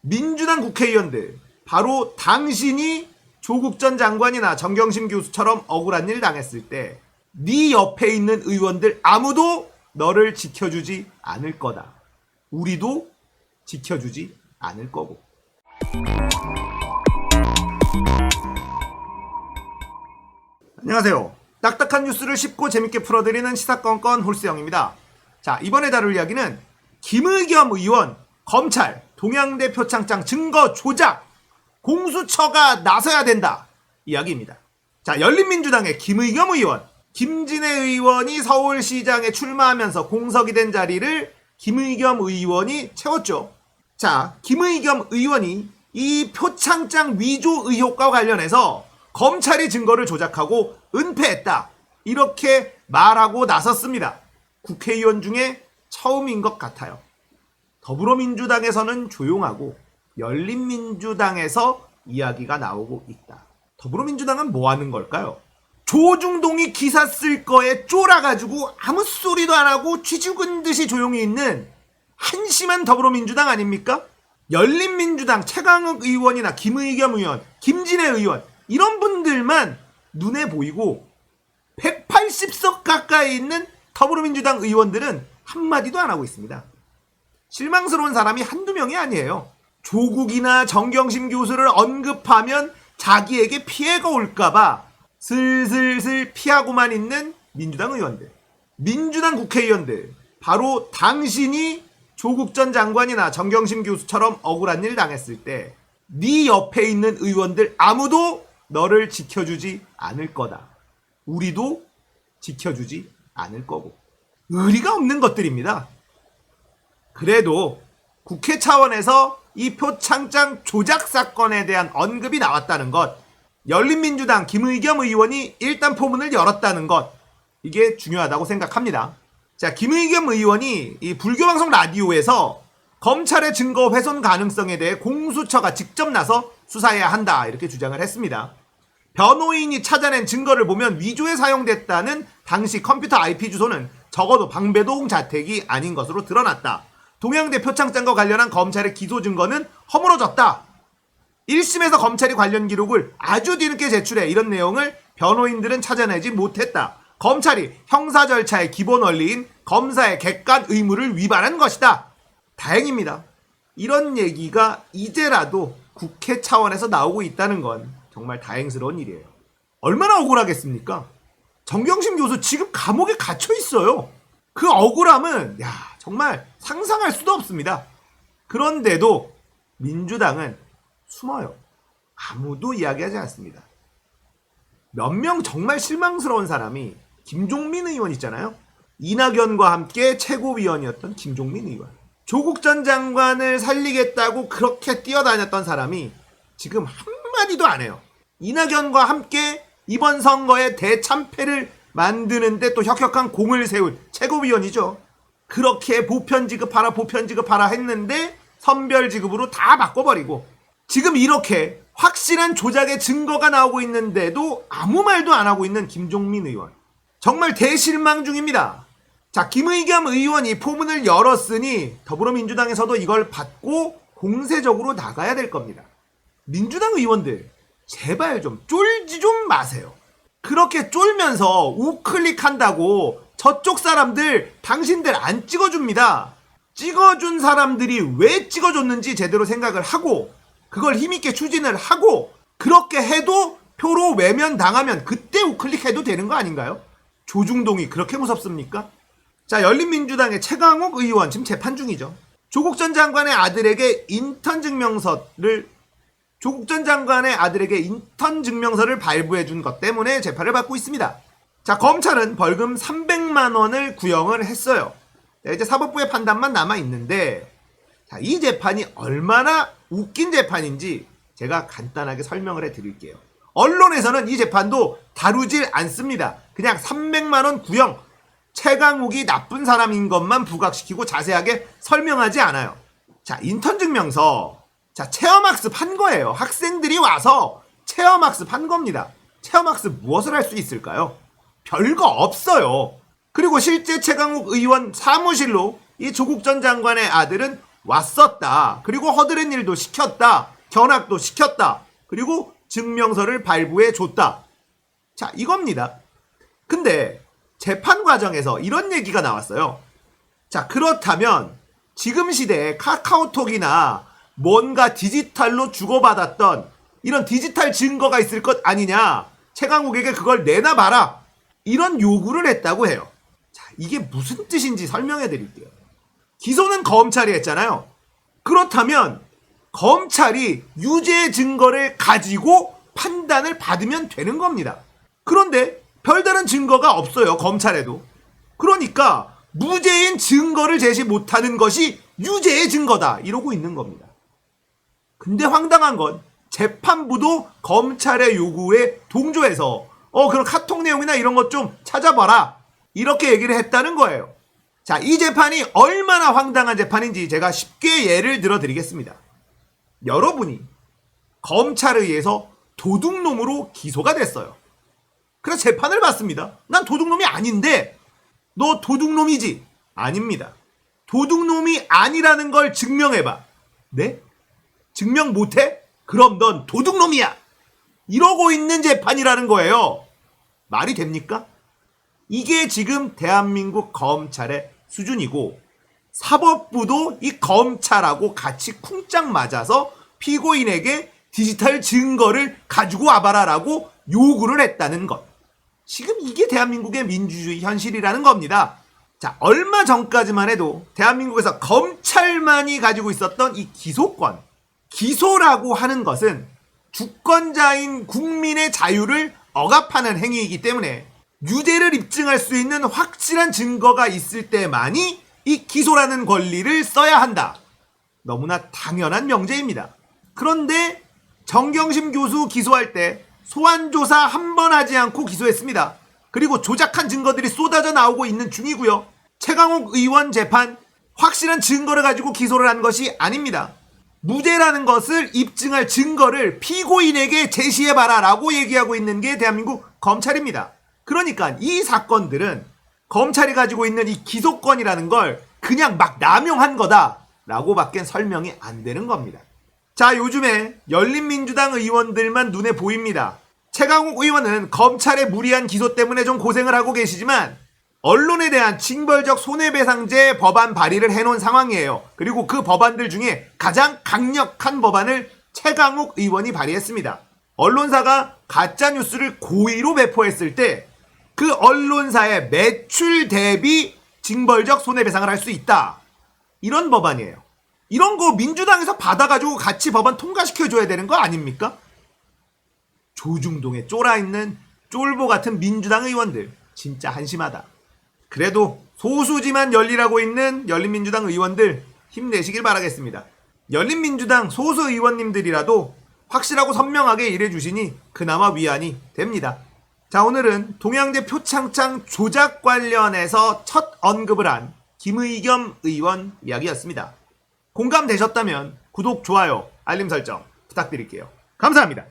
민주당 국회의원들, 바로 당신이 조국 전 장관이나 정경심 교수처럼 억울한 일 당했을 때 네 옆에 있는 의원들 아무도 너를 지켜주지 않을 거다. 우리도 지켜주지 않을 거고. 안녕하세요. 딱딱한 뉴스를 쉽고 재밌게 풀어드리는 시사건건 홀수영입니다. 자, 이번에 다룰 이야기는 김의겸 의원, 검찰, 동양대 표창장 증거 조작, 공수처가 나서야 된다 이야기입니다. 자, 열린민주당의 김의겸 의원, 김진애 의원이 서울시장에 출마하면서 공석이 된 자리를 김의겸 의원이 채웠죠. 자, 김의겸 의원이 이 표창장 위조 의혹과 관련해서 검찰이 증거를 조작하고 은폐했다, 이렇게 말하고 나섰습니다. 국회의원 중에 처음인 것 같아요. 더불어민주당에서는 조용하고 열린민주당에서 이야기가 나오고 있다. 더불어민주당은 뭐 하는 걸까요? 조중동이 기사 쓸 거에 쫄아가지고 아무 소리도 안 하고 쥐죽은 듯이 조용히 있는 한심한 더불어민주당 아닙니까? 열린민주당 최강욱 의원이나 김의겸 의원, 김진애 의원, 이런 분들만 눈에 보이고 180석 가까이 있는 더불어민주당 의원들은 한마디도 안 하고 있습니다. 실망스러운 사람이 한두 명이 아니에요. 조국이나 정경심 교수를 언급하면 자기에게 피해가 올까봐 슬슬슬 피하고만 있는 민주당 의원들, 민주당 국회의원들, 바로 당신이 조국 전 장관이나 정경심 교수처럼 억울한 일 당했을 때 네 옆에 있는 의원들 아무도 너를 지켜주지 않을 거다. 우리도 지켜주지 않을 거고. 의리가 없는 것들입니다. 그래도 국회 차원에서 이 표창장 조작 사건에 대한 언급이 나왔다는 것, 열린민주당 김의겸 의원이 일단 포문을 열었다는 것, 이게 중요하다고 생각합니다. 자, 김의겸 의원이 이 불교방송 라디오에서 검찰의 증거 훼손 가능성에 대해 공수처가 직접 나서 수사해야 한다, 이렇게 주장을 했습니다. 변호인이 찾아낸 증거를 보면 위조에 사용됐다는 당시 컴퓨터 IP 주소는 적어도 방배동 자택이 아닌 것으로 드러났다. 동양대 표창장과 관련한 검찰의 기소 증거는 허물어졌다. 1심에서 검찰이 관련 기록을 아주 뒤늦게 제출해 이런 내용을 변호인들은 찾아내지 못했다. 검찰이 형사 절차의 기본 원리인 검사의 객관 의무를 위반한 것이다. 다행입니다. 이런 얘기가 이제라도 국회 차원에서 나오고 있다는 건 정말 다행스러운 일이에요. 얼마나 억울하겠습니까? 정경심 교수 지금 감옥에 갇혀 있어요. 그 억울함은 정말 상상할 수도 없습니다. 그런데도 민주당은 숨어요. 아무도 이야기하지 않습니다. 몇 명 정말 실망스러운 사람이 김종민 의원 있잖아요. 이낙연과 함께 최고위원이었던 김종민 의원. 조국 전 장관을 살리겠다고 그렇게 뛰어다녔던 사람이 지금 한마디도 안 해요. 이낙연과 함께 이번 선거에 대참패를 만드는데 또 혁혁한 공을 세울 최고위원이죠. 그렇게 보편 지급하라 했는데 선별 지급으로 다 바꿔버리고 지금 이렇게 확실한 조작의 증거가 나오고 있는데도 아무 말도 안 하고 있는 김종민 의원. 정말 대실망 중입니다. 자, 김의겸 의원이 포문을 열었으니 더불어민주당에서도 이걸 받고 공세적으로 나가야 될 겁니다. 민주당 의원들, 제발 좀 쫄지 좀 마세요. 그렇게 쫄면서 우클릭한다고 저쪽 사람들 당신들 안 찍어줍니다. 찍어준 사람들이 왜 찍어줬는지 제대로 생각을 하고 그걸 힘있게 추진을 하고 그렇게 해도 표로 외면당하면 그때 우클릭해도 되는 거 아닌가요? 조중동이 그렇게 무섭습니까? 자, 열린민주당의 최강욱 의원 지금 재판 중이죠. 조국 전 장관의 아들에게 인턴 증명서를 발부해 준 것 때문에 재판을 받고 있습니다. 자, 검찰은 벌금 300만 원을 구형을 했어요. 이제 사법부의 판단만 남아 있는데, 자, 이 재판이 얼마나 웃긴 재판인지 제가 간단하게 설명을 해드릴게요. 언론에서는 이 재판도 다루질 않습니다. 그냥 300만 원 구형, 최강욱이 나쁜 사람인 것만 부각시키고 자세하게 설명하지 않아요. 자, 인턴 증명서, 자, 체험학습 한 거예요. 학생들이 와서 체험학습 한 겁니다. 체험학습 무엇을 할 수 있을까요? 별거 없어요. 그리고 실제 최강욱 의원 사무실로 이 조국 전 장관의 아들은 왔었다. 그리고 허드렛 일도 시켰다. 견학도 시켰다. 그리고 증명서를 발부해 줬다. 자, 이겁니다. 근데 재판 과정에서 이런 얘기가 나왔어요. 자, 그렇다면 지금 시대에 카카오톡이나 뭔가 디지털로 주고받았던 이런 디지털 증거가 있을 것 아니냐. 최강욱에게 그걸 내놔봐라. 이런 요구를 했다고 해요. 자, 이게 무슨 뜻인지 설명해 드릴게요. 기소는 검찰이 했잖아요. 그렇다면 검찰이 유죄 증거를 가지고 판단을 받으면 되는 겁니다. 그런데 별다른 증거가 없어요. 검찰에도. 그러니까 무죄인 증거를 제시 못하는 것이 유죄의 증거다. 이러고 있는 겁니다. 근데 황당한 건 재판부도 검찰의 요구에 동조해서 그런 카톡 내용이나 이런 것 좀 찾아봐라. 이렇게 얘기를 했다는 거예요. 자, 이 재판이 얼마나 황당한 재판인지 제가 쉽게 예를 들어 드리겠습니다. 여러분이 검찰에 의해서 도둑놈으로 기소가 됐어요. 그래서 재판을 받습니다. 난 도둑놈이 아닌데 너 도둑놈이지? 아닙니다. 도둑놈이 아니라는 걸 증명해봐. 네? 증명 못해? 그럼 넌 도둑놈이야. 이러고 있는 재판이라는 거예요. 말이 됩니까? 이게 지금 대한민국 검찰의 수준이고 사법부도 이 검찰하고 같이 쿵짝 맞아서 피고인에게 디지털 증거를 가지고 와봐라라고 요구를 했다는 것. 지금 이게 대한민국의 민주주의 현실이라는 겁니다. 자, 얼마 전까지만 해도 대한민국에서 검찰만이 가지고 있었던 이 기소권. 기소라고 하는 것은 주권자인 국민의 자유를 억압하는 행위이기 때문에 유죄를 입증할 수 있는 확실한 증거가 있을 때만이 이 기소라는 권리를 써야 한다. 너무나 당연한 명제입니다. 그런데 정경심 교수 기소할 때 소환조사 한 번 하지 않고 기소했습니다. 그리고 조작한 증거들이 쏟아져 나오고 있는 중이고요. 최강욱 의원 재판 확실한 증거를 가지고 기소를 한 것이 아닙니다. 무죄라는 것을 입증할 증거를 피고인에게 제시해봐라 라고 얘기하고 있는 게 대한민국 검찰입니다. 그러니까 이 사건들은 검찰이 가지고 있는 이 기소권이라는 걸 그냥 막 남용한 거다 라고 밖엔 설명이 안 되는 겁니다. 자, 요즘에 열린민주당 의원들만 눈에 보입니다. 최강욱 의원은 검찰의 무리한 기소 때문에 좀 고생을 하고 계시지만 언론에 대한 징벌적 손해배상제 법안 발의를 해놓은 상황이에요. 그리고 그 법안들 중에 가장 강력한 법안을 최강욱 의원이 발의했습니다. 언론사가 가짜뉴스를 고의로 배포했을 때 그 언론사의 매출 대비 징벌적 손해배상을 할 수 있다. 이런 법안이에요. 이런 거 민주당에서 받아가지고 같이 법안 통과시켜줘야 되는 거 아닙니까? 조중동에 쫄아있는 쫄보 같은 민주당 의원들 진짜 한심하다. 그래도 소수지만 열리라고 있는 열린민주당 의원들 힘내시길 바라겠습니다. 열린민주당 소수 의원님들이라도 확실하고 선명하게 일해주시니 그나마 위안이 됩니다. 자, 오늘은 동양대 표창장 조작 관련해서 첫 언급을 한 김의겸 의원 이야기였습니다. 공감되셨다면 구독, 좋아요, 알림 설정 부탁드릴게요. 감사합니다.